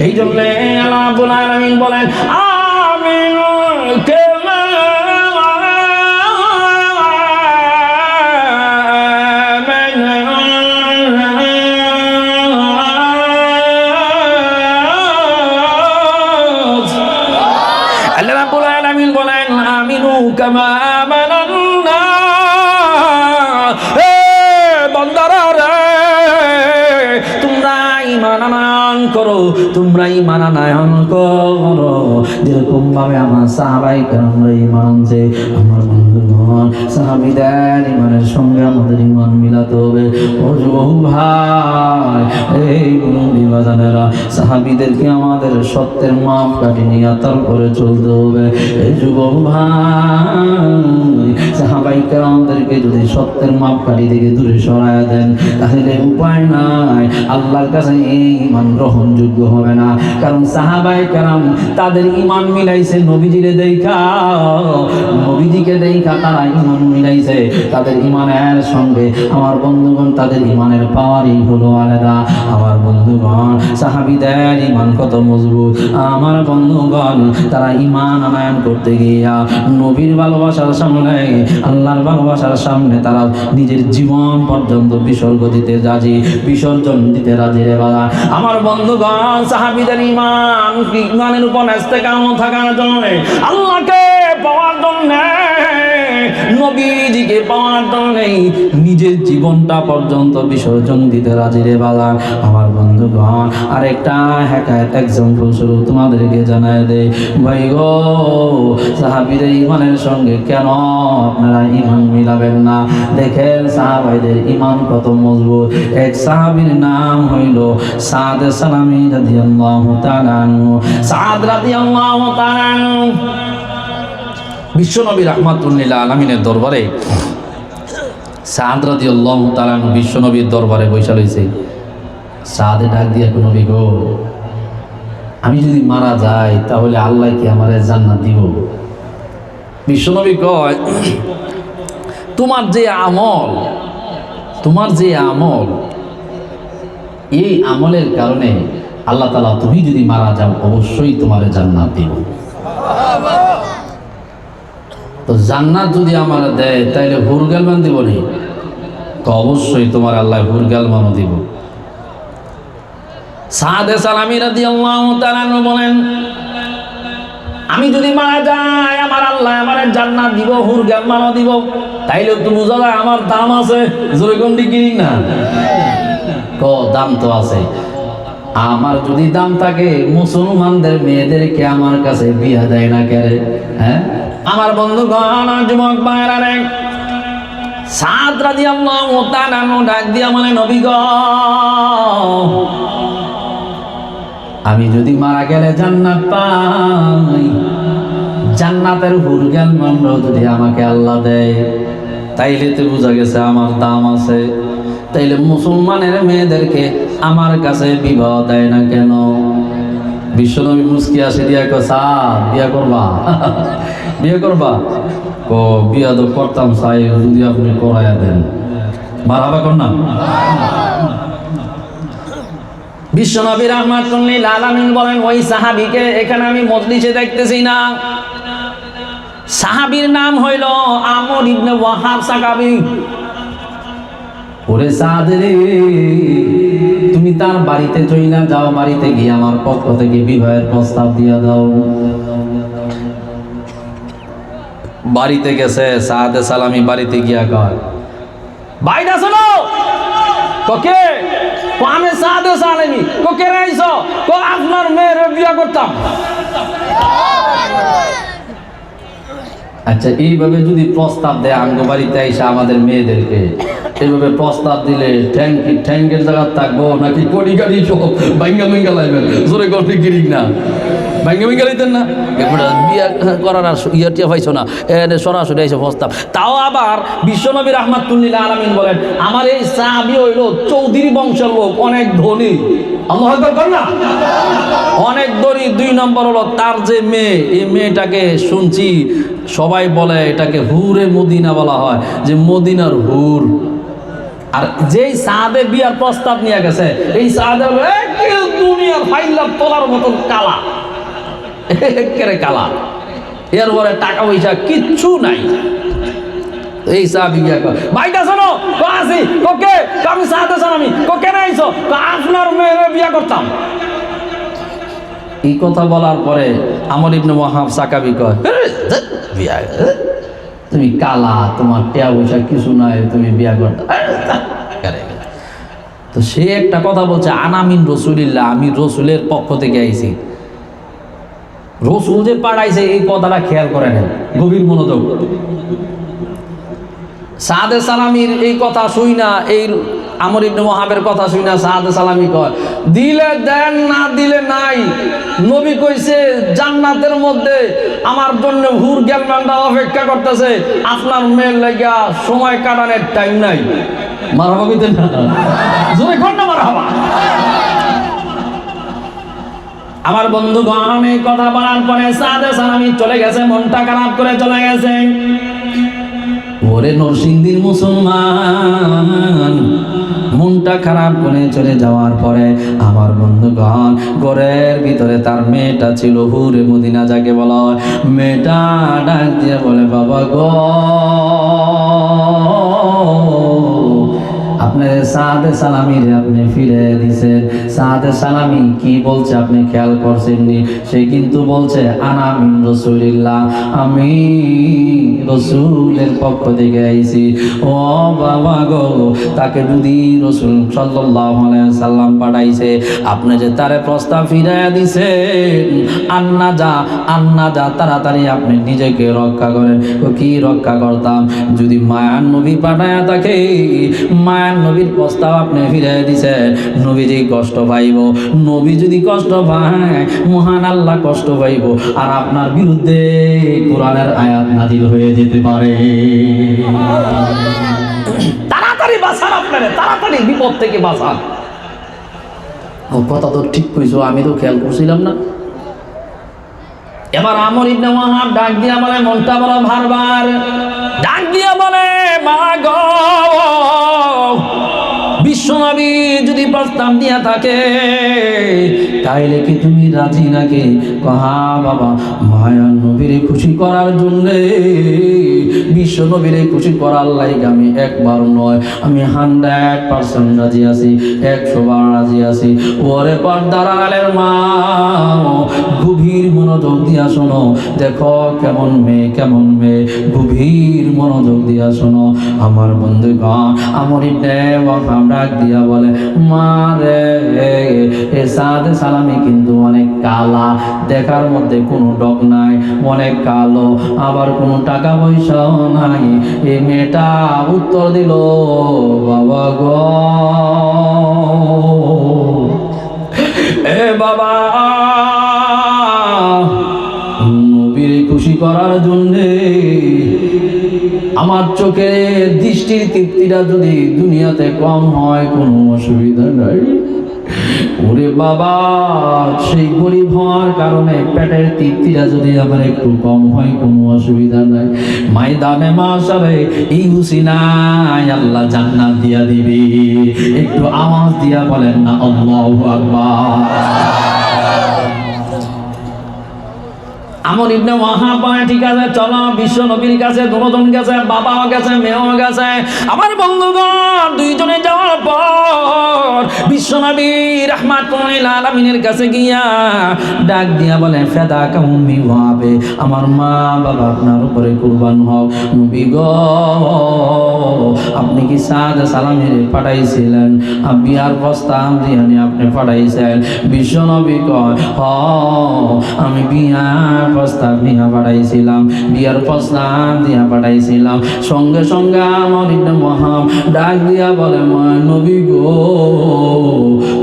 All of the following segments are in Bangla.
এই জন্য আল্লাহ রাব্বুল আলামিন বলেন আমিনু কামা আল্লাহ রাব্বুল আলামিন বলেন আমিনু কামা আমানান নাস। হে বান্দারা রে, তোমরা ঈমান আনয়ন করো, তোমরা ঈমান আনয়ন করো যেরকম ভাবে আমার সাহাবায়ে কেরামরা ঈমান আনছে। আমার বন্ধুগণ, সাহাবীদের ঈমানের সঙ্গে আমাদের ঈমান মিলাতে হবে। ও যুবক ভাই, এই মুরব্বি বাজানেরা, সাহাবীদেরকে আমাদের সত্যের মাপকাঠি নিয়ে তারপরে চলতে হবে। এই যুবক ভাই, সাহাবায়ে কেরামদেরকে যদি সত্যের মাপকাঠি থেকে দূরে সরায় দেন, তাহলে উপায় নাই, আল্লাহর কাছে এই ঈমান গ্রহণযোগ্য হবে না। কারণ সাহাবায়ে কেরাম তাদের ঈমান মিলাইছে নবীজিরে দেখা, নবীজিকে দেখা তারা ঈমান মিলাইছে তাদের ঈমানের সঙ্গে। আমার বন্ধুগণ, তাদের ঈমানের পাওয়ারই হলো আলাদা। আমার বন্ধুগণ, সাহাবীদের ঈমান কত মজবুত। আমার বন্ধুগণ, তারা ঈমান আনয়ন করতে গিয়া নবীর ভালোবাসার সামনে, আল্লাহর ভালোবাসার সামনে তারা নিজের জীবন পর্যন্ত বিসর্জন দিতে রাজি রে বাবা। আমার বন্ধুগণ, সাহাবীদের ঈমানের উপর ইস্তেকামত থাকার জন্য, আল্লাহকে পাওয়ার জন্য, নবীজিকে পাওয়ার জন্য নিজের জীবনটা পর্যন্ত বিসর্জন দিতে রাজি রে বাবা। আমার বন্ধুগণ, আরেকটা হেকায়েত এক্সাম্পল স্বরূপ তোমাদেরকে জানায় দেই। ভাই গো, সাহাবীদের ঈমানের সঙ্গে কেন আপনারা ঈমান মিলাবেন না? দেখেন সাহাবাইদের ঈমান কত মজবুত। এক সাহাবীর নাম হইল সাদ সালামি রাদিয়াল্লাহু তাআলা আনহু। সাদ রাদিয়াল্লাহু তাআলা আনহু বিশ্বনবী রাহমাতুল্লিল আলামিনের দরবারে, সাদ রাদিয়াল্লাহু তাআলা আনহু বিশ্বনবীর দরবারে বসে রইছে। সাদে ডাক দিয়া, নবী গো, আমি যদি মারা যাই তাহলে আল্লাহ কি আমারে জান্নাত দিব? বিশ্বনবী কয়, তোমার যে আমল, এই আমলের কারণে আল্লাহ তাআলা তুমি যদি মারা যাও অবশ্যই তোমারে জান্নাত দিব। তো জান্নাত যদি আমার দেয় তাইলে হুরগালমান দিব নি? তো অবশ্যই তোমার আল্লাহ হুরগালমানও দিব। সাদে সালামি রাদিয়াল্লাহু তাআলা বলেন, আমি যদি মারা যাই আমার আল্লাহ আমারে জান্নাত দিব, হুরগালমানও দিব। তাইলে তো বোঝা যায় আমার দাম আছে। জোরে কোন দিকে না? দাম তো আছে। আমার যদি দাম থাকে, মুসলমানদের মেয়েদেরকে আমার কাছে বিয়া দেয় না কেরে? হ্যাঁ, আমার বন্ধুগণ, যুবক ভাইরা রে, সাদ রাদিয়াল্লাহু তাআলা ডাক দিয়া মানে, নবী গো, আমি যদি মারা গেলে জান্নাত পাই, জান্নাতের হুরগালমান যদি আমাকে আল্লাহ দেয়, তাইলে তো বোঝা গেছে আমার দাম আছে। তাইলে মুসলমানের মেয়েদেরকে আমার কাছে বিবাহ দেয় না কেন? বিশ্বনবী মুস্কি আসে দিয়া কয়, সাদ বিয়া করবা? বিয়ে করবা? বিয়া তো করতাম চাই, যদি আপনি করাইয়া দেন। মারাবা কর না? বিশ্বনবী রাহমাতুল্লিল আলামিন বলেন, ওই সাহাবীকে এখানে আমি মজলিসে দেখতেছি না। সাহাবীর নাম হইল আমর ইবনে ওয়াহাব সাকাবী। ওরে সাদ রে, তুমি তার বাড়িতে চইলা যাও, বাড়িতে গিয়ে আমার পক্ষ থেকে বিবাহের প্রস্তাব দিয়া দাও। বাড়িতে গেছে সাদে সালামি, বাড়িতে গিয়া কয়, বাইরে শোনো, কোকে আমি সাদে সালামি, কোকে রাইছো, কো আপনার মেয়ের বিয়া করতাম। আচ্ছা, এইভাবে যদি প্রস্তাব দেয় আমগো বাড়িতে আইসা আমাদের মেয়েদেরকে, এইভাবে প্রস্তাব দিলে ট্যাঙ্কের জায়গা থাকবো নাকি কোটি গাড়ি সব ভাঙ্গা ভাঙ্গা লাগবেন? জোরে করতে গিরিক না, ভাঙ্গা ভাঙ্গা লাইতেন না? বিয়া করার আর ইয়া পাইছো না, সরাসরি আইসে প্রস্তাব। তাও আবার বিশ্বনবী রাহমাতুল্লিল আলামিন বলেন, আমার এই সাহাবী হইল চৌধুরী বংশের লোক, অনেক ধনী। আল্লাহু আকবার কর না? অনেক ধনী। 2 নম্বর হলো তার যে মেয়ে, এই মেয়েটাকে শুনছি সবাই বলে এটাকে হুরে মদিনা বলা হয়, যে মদিনার হুর। আর যেই সাদে বিয়ার প্রস্তাব নিয়ে গেছে এই সাদে দুনিয়ার ফাইলাম তোলার মতন কালা, একেবারে কালা, এরপরে টাকা পয়সা কিচ্ছু নাই। এই সাহাবী বিয়া কর, ভাইটা শোনো তো আসি ওকে আমি সাথে আমি কেন আইছো, তো আপনার মেয়ের বিয়া করতাম। এই কথা বলার পরে আমর ইবনে ওয়াহাব সাকাবি কয়, বিয়া তুমি কালা, তোমার টাকা পয়সা কিছু নাই, তুমি বিয়া করতে। তো সে একটা কথা বলছে, আনামিন রসুলিল্লাহ, আমি রসুলের পক্ষ থেকে আইছি। রসুল যে পাঠাইছে এই কথাটা খেয়াল করে নেন, গভীর মনোযোগ। সাদে সালামির এই কথা শুই না, এই আমর ইবনে ওয়াহাবের কথা শুই না, সাদে সালামি কয় দিলে দেন, না দিলে নাই। নবী কইছে জান্নাতের মধ্যে আমার জন্য হুর গেলমানরা অপেক্ষা করতেছে, আপনার মেয়ের লাগা সময় কাটানোর টাইম নাই। মারহাবা কইতেন না, জোরে কোন না মারহাবা। আমার বন্ধুগণ এই কথা বলার পরে সাদে সালামি চলে গেছে, মনটা খারাপ করে চলে গেছে। ওরে নরসিংদীর মুসলমান, মনটা খারাপ করে চলে যাওয়ার পরে আমার বন্ধুগণ ঘরের ভিতরে তার মেয়েটা ছিল, হুরে মদিনা যাকে বলা হয়, মেয়েটা ডাক দিয়ে বলে, বাবা গো আপনার সাদে সালামির আপনি ফিরে দিছেন। সাদে সালামি কি বলছে আপনি খেয়াল করছেননি? সে কিন্তু বলছে আনামিন রসুলিল্লাহ, আমি রসুলের পক্ষ থেকে আইছি। ও বাবা গো, তাকে যদি রসুল সাল্লাল্লাহু আলাইহি সাল্লাম পাঠাইছে, আপনি যে তারে প্রস্তাব ফিরাইয়া দিছেন, আন্না যা তাড়াতাড়ি আপনি নিজেকে রক্ষা করেন। কি রক্ষা করতাম? যদি মায়ার নবী পাঠায়া থাকে, মায়ার নবীর প্রস্তাব আপনি ফিরাই দিছেন, নবীজি কষ্ট পাইব। নবী যদি কষ্ট পায়, মহান আল্লাহ কষ্ট পাইব, আর আপনার বিরুদ্ধে কোরআনের আয়াত নাজিল হয়ে যেতে পারে। তাড়াতাড়ি বাঁচান, আপনারা তাড়াতাড়ি বিপদ থেকে বাঁচান। ও কথা তো ঠিক কইছো, আমি তো খেয়াল করছিলাম না। এবার আমর ইবনে ওয়াহাব ডাক দিয়া বলে, মনটা বড় ভারবার, ডাক দিয়া বলে, মা গো বিশ্বনবী যদি প্রস্তাব দিয়া থাকে তাইলে কি তুমি রাজি নাকি? কহা বাবা, মায়ার নবীরে খুশি করার জন্য, বিশ্ব নবীরে খুশি করার লাইক আমি একবার নয়, আমি 100% রাজি আছি, 100 বার রাজি আছি। ওরে পর্দার আড়ালের মা, গভীর মনোযোগ দিয়া শোনো, দেখো কেমন মেয়ে, কেমন মেয়ে, গভীর মনোযোগ দিয়া শোনো। আমার বন্ধুগণ, আমর ইবনে ওয়াহাব ডাক দিয়া বলে, মা রে, এ সাদে সালামি কিন্তু অনেক কালা, দেখার মধ্যে কোনো ডক নাই, অনেক কালো, আবার কোনো টাকা পয়সা নাই। এই মেয়েটা উত্তর দিল, বাবা গো, এ বাবা, নবীর খুশি করার জন্যে আমার চোখের দৃষ্টির তৃপ্তিটা যদি দুনিয়াতে কম হয়, কোনো অসুবিধা নাই। ওরে বাবা, সেই গরিব হওয়ার কারণে পেটের তৃপ্তিটা যদি আমার একটু কম হয়, কোনো অসুবিধা নাই। ময়দানে মাশারে এই হুসিনায় আল্লাহ জান্নাত দিয়া দিবি। একটু আওয়াজ দিয়া বলেন না আল্লাহু আকবার। আমর ইবনে ওয়াহাব বলে, ঠিক আছে চলো, বিশ্ব নবীর কাছে দুজন গেছে, বাবাও গেছে, মেয়েও গেছে। আমার বন্ধুগণ, দুইজনে যাওয়ার পর বিশ্ব নবী রাহমাতুল লিল আলামিনের কাছে গিয়া ডাক দিয়া বলে, ফেদাকা উম্মি ওয়াহাবে, আমার মা বাবা আপনার উপরে কুরবান হোক। নবী গো, আপনি কি সাদে সালামের পাঠাইছিলেন? বিয়ার প্রস্তাব দিয়ে আপনি পাঠাইছেন? বিশ্ব নবী কয়, হ, আমি বিয়ার প্রস্তাব নিয়ে পাঠাইছিলাম, বিয়ার প্রস্তাব দিয়া পাঠাইছিলাম। সঙ্গে সঙ্গে আমর ইবনে ওয়াহাব ডাক দিয়া বলে, নবী গো,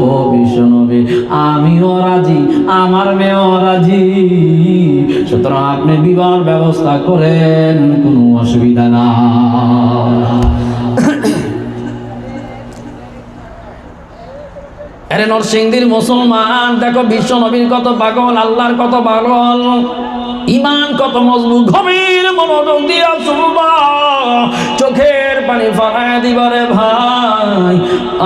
ও বিশ্ব নবী, আমিও রাজি, আমার মেয়েও রাজি, সুতরাং আপনি বিবাহ ব্যবস্থা করেন, কোনো অসুবিধা না। আরে নরসিংদীর মুসলমান, দেখো বিশ্ব নবীর কত পাগল, আল্লাহর কত পাগল। ইমান কত মজবুত, গভীর মনোযোগ দিয়া শুনবা, চোখের পানি ফালায় দিবারে ভাই।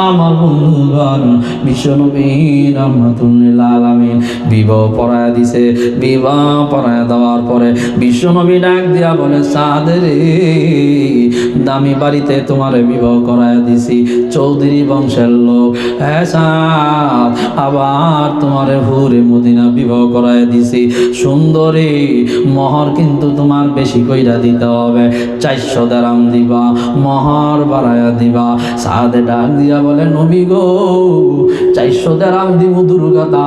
আমার বন্ধুগণ, বিশ্বনবী রাহমাতুল লিল আলামিন বিবাহ পড়ায় দিছে। বিবাহ পড়ায় দেওয়ার পরে বিশ্বনবী ডাক দিয়া বলে, সাদ রে, দামি বাড়িতে তোমার বিবাহ করায় দিছি, চৌধুরী বংশের লোক। হ্যাঁ সাদ, আবার তোমার হুরে মদিনা বিবাহ করায় দিছি। সুন্দরী, মহর কিন্তু তোমার বেশি কইরা দিতে হবে, 400 দিরহাম দিবা, মহর বাড়ায়া দিবা। সাদে ডাক দিয়া বলে, নবী গো, 400 দিরহাম দিব দুর্গাতা,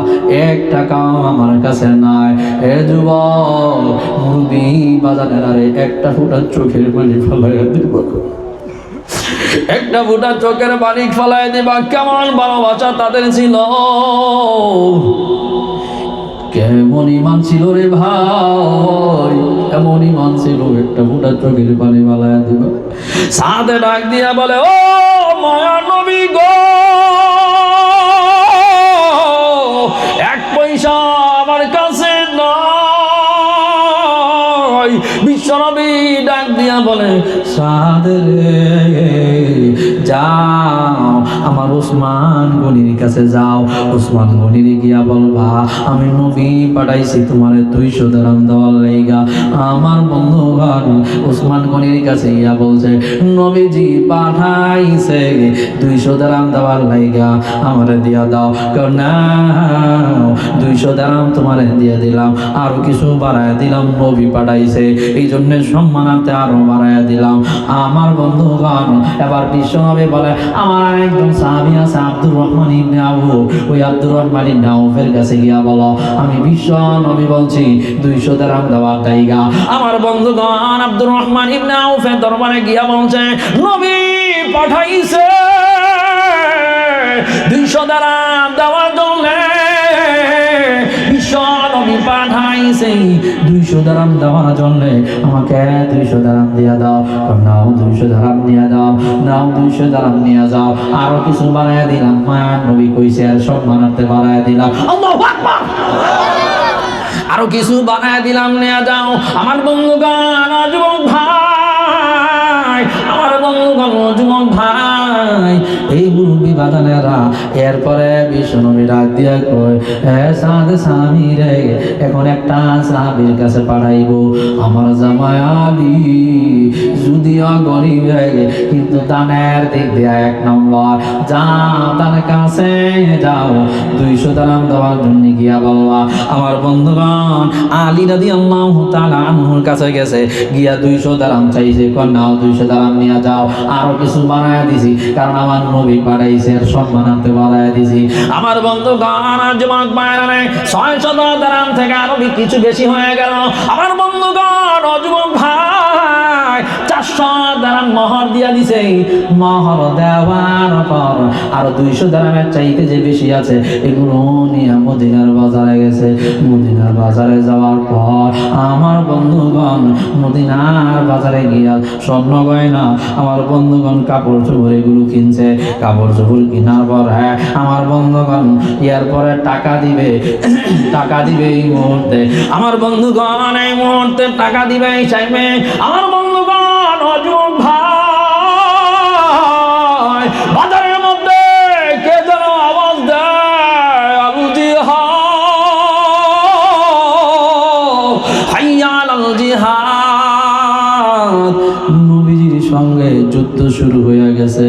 1 টাকাও আমার কাছে নাই। হে যুবক, মুরবি বাজারের আরে একটা ফুটা চোখের পানি ফলাইয়া দিবা, একটা ফুটা চোখের পানি ফলাইয়া দিবা। কেমন ভালোবাসা তাদের ছিল, কেমন ইমান ছিল রে ভাই, এমন ইমান ছিল, একটা ফুটা চোখের পানি ফলাইয়া দিবা। সাদে ডাক দিয়া বলে, ও মায়া নবী গো, 1 পয়সা আমার কাছে নাই। বিশ্বনবী ডাক দিয়া বলে, সাদ রে, যাও আমার ওসমান গনির কাছে যাও, ওসমান গনির গিয়া বলবা আমি নবী পাঠাইছি তোমার 200 দিরহাম দেওয়ার লাইগা। আমার বন্ধুগণ, ওসমান গনির কাছে গিয়া বলছে, নবীজি পাঠাইছে 200 দিরহাম দেওয়ার লাইগা, আমারে দিয়া দাও। না, 200 দিরহাম তোমারে দিয়ে দিলাম, আরো কিছু বাড়ায় দিলাম, নবী পাঠাইছে এই জন্য সম্মানার্থে আরো বাড়ায় দিলাম। আমার বন্ধুগণ, এবার বিশ্বনবী বলে, আমার একজন সাহাবী আছে আব্দুর রহমান ইবনে আউফ, ওই আব্দুর রহমান ইবনে আউফের কাছে গিয়া বলো আমি বিশ্বনবী বলছি 200 দিরহাম দেওয়ার জায়গা। আমার বন্ধুগণ, আব্দুর রহমান ইবনে আউফের দরবারে গিয়া বলছে, নবী পাঠাইছে 200 দিরহাম দেওয়ার জন্য, বিশ্বনবী পাঠাইছে 200 দিরহাম দেওয়ার জন্য, আমাকে 200 দিরহাম দিয়া দাও। নাও 200 দিরহাম নিয়ে দাও, নাও 200 দিরহাম নিয়ে যাও। আরো কিছু বাড়াইয়া দিলাম, মায়ার নবী কইছে আর সম্মানার্থে বাড়াইয়া দিলাম। আল্লাহু আকবার। আরো কিছু বাড়াইয়া দিলাম, নিয়ে যাও। আমার বন্ধুগণ, যুবক ভাই, আমার বন্ধুগণ, যুবক ভাই, এই মুরব্বী বাদানেরা এরপরে বিশ্বনবী ডাক দিয়া কয়, সাদ স্বামী রে, এখন একটা সাহাবীর কাছে পাঠাইবো, আমার জামাই আলী যদিও গরিব রে, কিন্তু দানের দিক দিয়া 1 নম্বর। যাও তার কাছে যাও, 200 দিরহাম দেওয়ার জন্য গিয়া বলবা। আমার বন্ধুগণ, আলী রাদিয়াল্লাহু তাআলা আনহুর কাছে গেছে, গিয়া 200 দিরহাম চাইছে। নাও 200 দিরহাম নিয়ে যাও। আরো কিছু বাড়াইয়া দিছি, কারণ আমার নবী পাঠাইছে, সম্মানার্থে বাড়াইয়া দিছি। আমার বন্ধুগণ, যুবক ভাইরা, 600 দিরহাম থেকে আরো কিছু বেশি হয়ে গেল। আমার বন্ধুগণ, যুবক ভাই, 400 দিরহাম মোহর দিয়া দিছে। মোহর দেওয়ার পর আরো 200 দিরহামের চাইতে যে বেশি আছে, এগুলো নিয়ে মদিনার বাজারে গেছে। মদিনার বাজারে যাওয়ার পর আমার বন্ধুগণ, মদিনার বাজারে গিয়া স্বর্ণ গয়না, আমার বন্ধুগণ কাপড় চোপড় এগুলো কিনছে। কাপড় চোপড় কেনার পর আমার বন্ধুগণ এরপরে টাকা দিবে, টাকা দিবে এই মুহূর্তে। আমার বন্ধুগণ, এই মুহূর্তে টাকা দিবে এই চাইবে। আমার বন্ধুগণ, যুবক ভাই, বাজারের মধ্যে কে যেন আওয়াজ দেয়, আল জিহাদ, হাইয়া আল জিহাদ। নবীজির সঙ্গে যুদ্ধ শুরু হয়ে গেছে।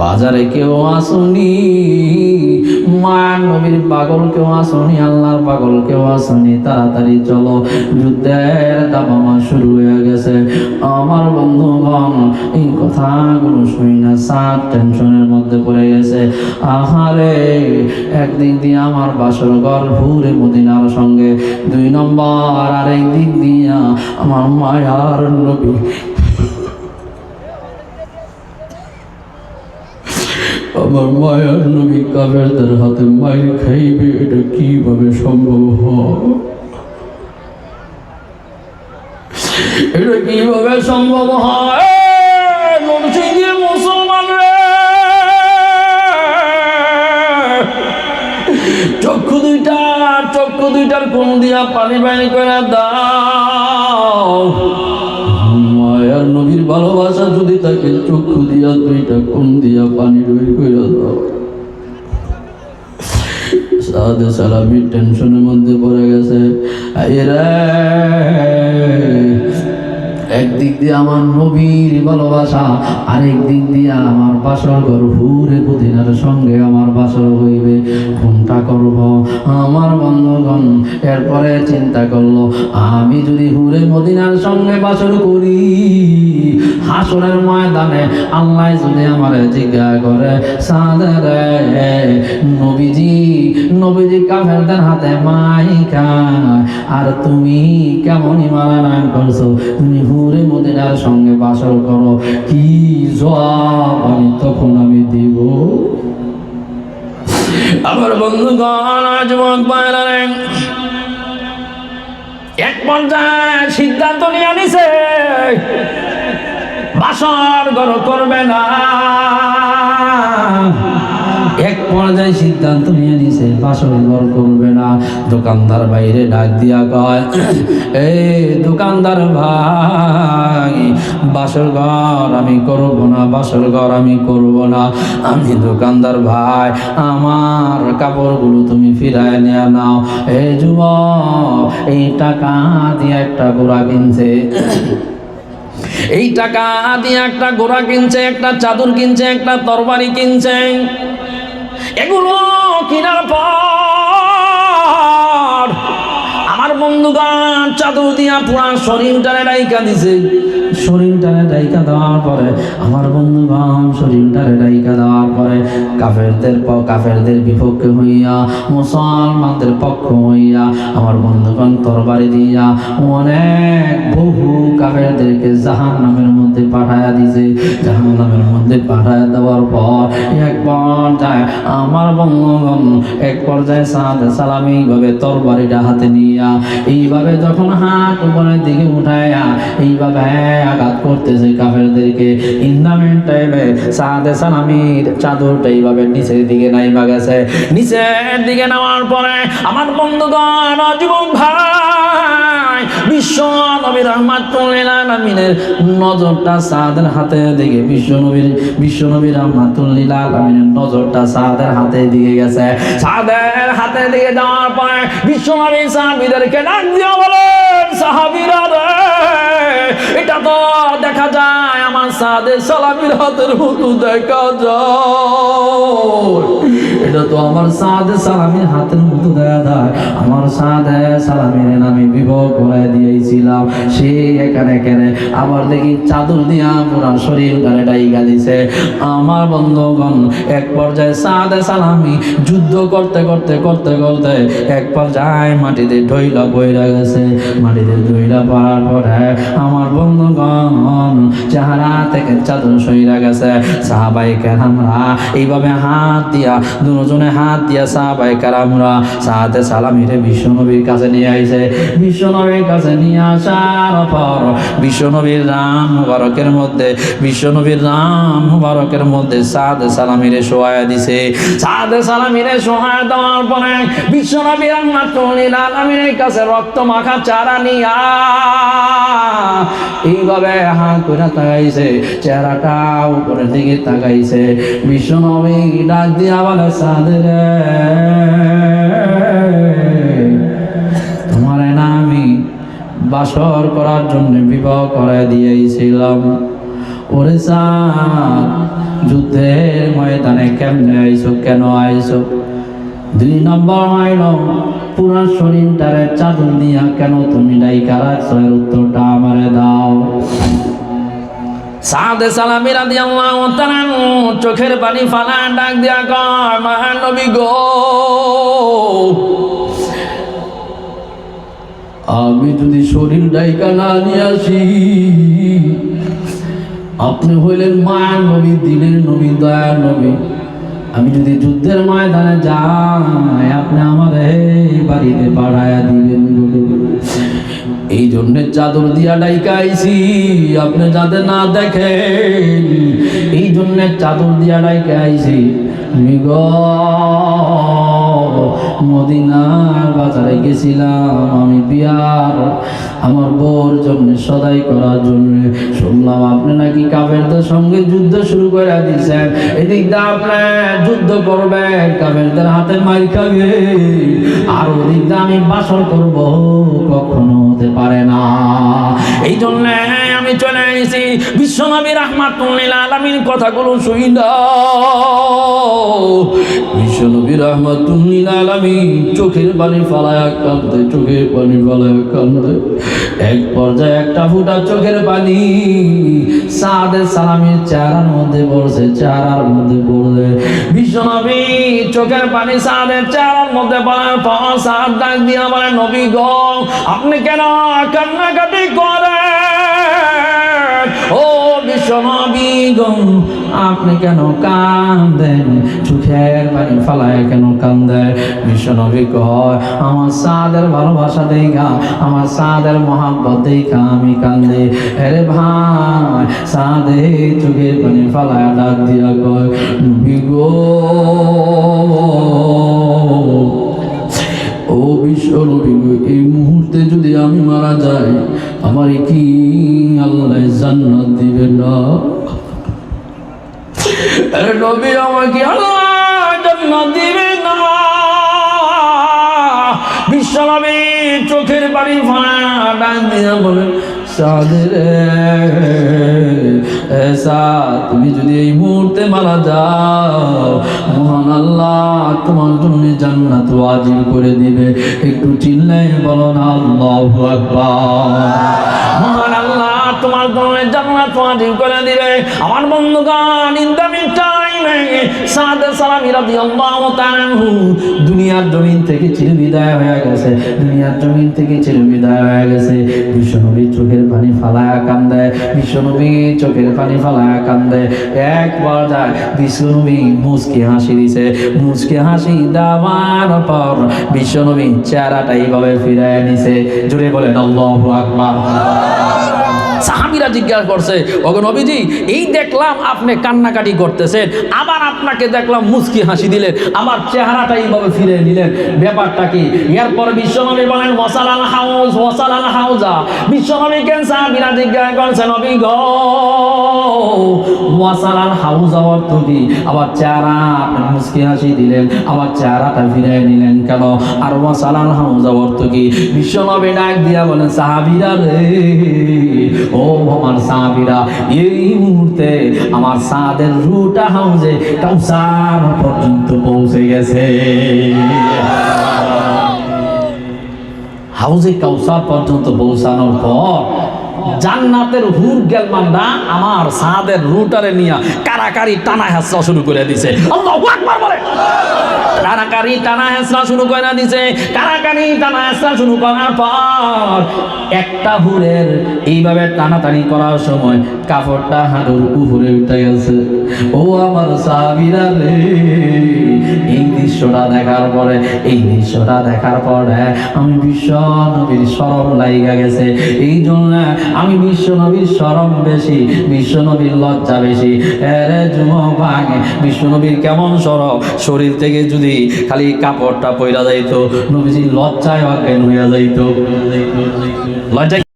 বাজারে কেউ আসুনি, মায়ার নবীর পাগল কেউ আসুনি, আল্লাহর পাগল কেউ আসুনি, তাড়াতাড়ি চলো, যুদ্ধের দামামা শুরু হয়ে গেছে। আমার বন্ধুগণ, এই কথাগুলো শুনি না, সাত টেনশনের মধ্যে পড়ে গেছে। আহারে, একদিক দিয়ে আমার বাসর ঘর হুরে মদিনার সঙ্গে, 2 নম্বর আর একদিক দিয়া আমার মায়ার নবী। আমার মায়ার নবী কাফেরদের হাতে মাইর খাইবে, এটা কিভাবে সম্ভব হয়? এটা কিভাবে সম্ভব হয়? নরসিংদীর মুসলমান রে, চক্ষু দুইটার কোন দিয়া পানি বাইর করে দাও। মায়ার নবীর ভালোবাসা যদি তাকে চক্ষু দিয়া দুইটা কোন দিয়া পানি বের করে দাও। সাদে সালামি টেনশনের মধ্যে পড়ে গেছে। একদিক দিয়ে আমার নবীর ভালোবাসা, আরেক দিক দিয়ে আমার বাসর ঘর হুরে মদিনার সঙ্গে আমার বাসর হইবে, কোনটা করব আমার বন্ধুগণ? এরপরে চিন্তা করলো, আমি যদি হুরে মদিনার সঙ্গে বাসর করি, হাসরের ময়দানে আল্লাহ যদি আমারে জিজ্ঞাসা করে, সাদরে নবীজি কাফেরদের হাতে মাই খায়, আর তুমি কেমন ইমান করছো, তুমি হুরে মদিনার সঙ্গে বাসর করো, কি জবাব তখন আমি দিব? আমার বন্ধুগণ, যুবক ভাইরা, এক পর্যায়ে সিদ্ধান্ত নিয়ে নিছে বাসর ঘর করবে না। এক পর্যায়ে সিদ্ধান্ত নিয়ে নিছে বাসর ঘর করবে না। দোকানদার বাইরে ডাক দিয়া কয়, এই দোকানদার ভাই, বাসর ঘর আমি করব না, বাসর ঘর আমি করব না। আমি দোকানদার ভাই, আমার কাপড়গুলো তুমি ফিরায় নিয়ে নাও। এই যুবক এই টাকা দিয়ে একটা ঘোড়া কিনছে, এই টাকা দিয়ে একটা ঘোড়া কিনছে, একটা চাদর কিনছে, একটা তরবারি কিনছে। এগুলো কেনার পর আমার বন্ধুগণ চাদর দিয়া পুরা শরীরটারে ডাইকা দিছে। শরীরটারে ডাইকা দেওয়ার পরে আমার বন্ধুগণ শরীরটারে ডাইকা দেওয়ার পরে কাফেরদের বিপক্ষে হইয়া মুসলমানদের পক্ষ হইয়া আমার বন্ধুগণ তরবারি দিয়া অনেক বহু কাফেরদেরকে জাহান্নামের মধ্যে পাঠায়া দিছে। জাহান্নামের মধ্যে পাঠায়া দেওয়ার পর এক পর্যায়ে আমার বন্ধুগণ এক পর্যায়ে সাদে সালামি এইভাবে তরবারিটা হাতে নিয়া এইভাবে যখন হাত উপরের দিকে উঠায়া এইভাবে আঘাত করতেছে কাফেরদেরকে, ইন্দামের টাইমে সাদে সালামির চাদরটা এইভাবে নিচের দিকে নাইমা গেছে। নিচের দিকে নেওয়ার পরে আমার বন্ধুগণ যুবক ভাই, বিশ্ব নবী রাহমাতুল্লিল আলামিনের নজরটা সাদের হাতে দিকে, বিশ্ব নবী রাহমাতুল্লিল আলামিনের নজরটা সাদের হাতে দিকে গেছে। সাদের হাতে দিকে যাওয়ার পরে বিশ্ব নবী সাহাবীদেরকে ডাক দিয়ে বলেন, সাহাবীরা রে, এটা তো দেখা যায় আমার সাদে সালামির হাতের মতো দেখা যায়, এটা তো আমার সাদে সালামির হাতের মতো দেখা যায়। আমার সাদে সালামির আমি বিবাহ করে দিয়েছিলাম, সে এখানে আবার দেখি চাদর দিয়া পুরা শরীর গালে ডাইগা দিছে। আমার বন্ধুগণ এক পর্যায়ে সাদে সালামি যুদ্ধ করতে করতে করতে করতে এক পর্যায়ে মাটিতে ঢইলা বইরা গেছে। মাটিতে ঢইলা পড়ার পরে আমার বন্ধুগণ চেহারা থেকে চাদর সইরা গেছে। সাহাবায়ে কেরামরা এইভাবে হাত দিয়া, দুজনে হাত দিয়া সাহাবায়ে কেরামরা সাদে সালামিরে বিশ্বনবীর কাছে নিয়ে আইছে। বিশ্বনবীর কাছে নিয়ে আসার পর বিশ্বনবীর রাম মুবারকের মধ্যে সাদে সালামিরে শোয়া দিছে। সাদে সালামিরে শোয়া দেওয়ার পরে বিশ্বনবী রাহমাতুল্লিল আলামিনের কাছে রক্ত মাখা চারা নিয়া এইভাবে হাত করে তাকাইছে, চেহারাটা উপরের দিকে তাকাইছে। বিশ্বনবী ডাক দিয়া বলে, সাদে রে, তোমারে না আমি বাসর করার জন্য বিবাহ করে দিয়েছিলাম। ওরে সাদ, যুদ্ধের ময়দানে কেমনে আইছো, কেন আইছো? 2 নম্বর হইল পুরা শরীরটারে চাদর দিয়া কেন তুমি ডাইকা রাখছো, এর উত্তরটা আমারে দাও। সাদে সালামি রাদিয়াল্লাহু তাআলা চোখের পানি ফালা ডাক দিয়া কয়, মহানবী গো, আমি যদি শরীর ডাইকা না নিয়ে আসি, আপনি হইলেন মায়ার নবী, দিনের নবী, দয়ার নবী, আমি যদি যুদ্ধের ময়দানে যাই আপনি আমারে বাড়িতে পাঠায়া দিবেন। এই জন্য চাদর দিয়া ডাইকা আইছি, আপনি যাতে না দেখেন, এই জন্য চাদর দিয়া ডাইকা আইছি। মদিনার বাজারে গেছিলাম আমি বিয়ার আমার বউর জন্য সদাই করার জন্য। শুনলাম আপনি নাকি কাফেরদের সঙ্গে যুদ্ধ শুরু করে দিয়েছেন, এদিক দিয়ে আপনি যুদ্ধ করবেন, কাফেরদের হাতে মার খাবে, আর ওদিক দিয়ে আমি বাসর করব, কখনো হতে পারে না। এই জন্য আমি চলে এসেছি বিশ্বনবী রাহমাতুল লিল আলামিন কথাগুলো শুই না। বিশ্বনবী রাহমাতুল লিল আলামিন চোখের পানি ফালায়া কাঁদে, চোখের পানি ফালায়া কাঁদে। এক পর্যায়ে একটা ফুটা চোখের পানি সাদের সালামের চেহারার মধ্যে পড়ছে, চেহারার মধ্যে পড়লে বিশ্বনবী চোখের পানি সাদের চেহারার মধ্যে পড়ার পর সাদ ডাক দিয়া বলে, নবী গো আপনি কেন কান্নাকাটি করেন? ও বিশ্বনবী গো আপনি কেন কাঁদেন? চোখের পানি ফালায় কেন কাঁদেন? বিশ্বনবী কয়, আমার সাদের ভালোবাসা দেখা, আমার সাদের মহাব্বত দেখা আমি কান্দে। আরে ভাই সাদে চোখের পানি ফালায় ডাক দিয়া কয়, নবী গো ও বিশ্বনবী গো, এই মুহূর্তে যদি আমি মারা যাই আমার কি আল্লাহ জান্নাত দিবে না? আরে নবী আমাকে আল্লাহ জান্নাত দিবে না। বিশ্বনবী চোখের পানি ফাঁড়া দিয়া বলে, সাদের তুমি যদি এই মুহূর্তে মারা যাও মহান আল্লাহ তোমার জন্য জান্নাত ওয়াজিব করে দিবে। একটু চিল্লাই বলো না আল্লাহু আকবার। মহান আল্লাহ তোমার জন্য জান্নাত ওয়াজিব করে দিবে। আমার বন্ধুগণ, ইন দ্য মিন টাইমে সাদ সালামী রাদিয়াল্লাহু তাআলা আনহু দুনিয়ার জমিন থেকে চির বিদায় হয়ে গেছে, দুনিয়ার জমিন থেকে চির বিদায় হয়ে গেছে। বিশ্বনবী চোখের পানি ফালায়া কান্দে, বিশ্বনবী চোখের পানি ফালায়া কান্দে। এক পর্যায়ে বিশ্বনবী মুচকি হাসি দিছে, মুচকি হাসি দেওয়ার পর বিশ্বনবী চেহারাটা এইভাবে ফিরায় নিছে। জোরে বলেন আল্লাহু আকবার। সাহাবীরা জিজ্ঞাসা করছে, ওগো নবীজি এই দেখলাম আপনি কান্নাকাটি করতেছেন, আবার আপনাকে দেখলাম মুচকি হাসি দিলেন, আমার চেহারাটা এইভাবে ফিরে নিলেন, ব্যাপারটা কি? এরপর বিশ্বনবী বলেন ওয়াসাল আল হাউজ, ওয়াসাল আল হাউজা। বিশ্বনবীকে সাহাবীরা জিজ্ঞাসা করছে, নবী গো ওয়াসাল আল হাউজা অর্থ কি? আবার চেহারা আপনি মুচকি হাসি দিলেন, আবার চেহারাটা ফিরে নিলেন কেন? আর ওয়াসাল আল হাউজা অর্থ কি? বিশ্বনবী ডাক দিয়া বলেন, সাহাবীরা রে, ও আমার সাহাবীরা, এই মুহূর্তে আমার সাদের রুটা হাউজে কাউসার পর্যন্ত পৌঁছে গেছে। হাউজে কাউসার পর্যন্ত পৌঁছানোর পর জান্নাতের হুর গেলমানরা আমার সাদের রুটারে নিয়া কারাকারি টানা হেঁচড়া শুরু করে দিছে। আল্লাহু আকবার বলে। কারাকারি টানা হেঁচড়া শুরু করে দিছে। কারাকারি টানা হেঁচড়া শুরু করার পর একটা হুরের এইভাবে টানাটানি করার সময় কাপড়টা হাড়ুর উপরে উঠে গেছে। ও আমার সাহাবীরা রে, এই দৃশ্যটা দেখার পরে, এই দৃশ্যটা দেখার পরে আমি বিশ্বনবীর শরম লাইগা গেছে। এই জন্য আমি বিশ্বনবীর শরম বেশি, বিশ্বনবীর লজ্জা বেশি। এরে যুবক ভাঙে, বিশ্বনবীর কেমন শরম, শরীর থেকে যদি খালি কাপড়টা পইরা যাইতো নবীজি লজ্জায় অজ্ঞান হইয়া যাইতো। লজ্জায়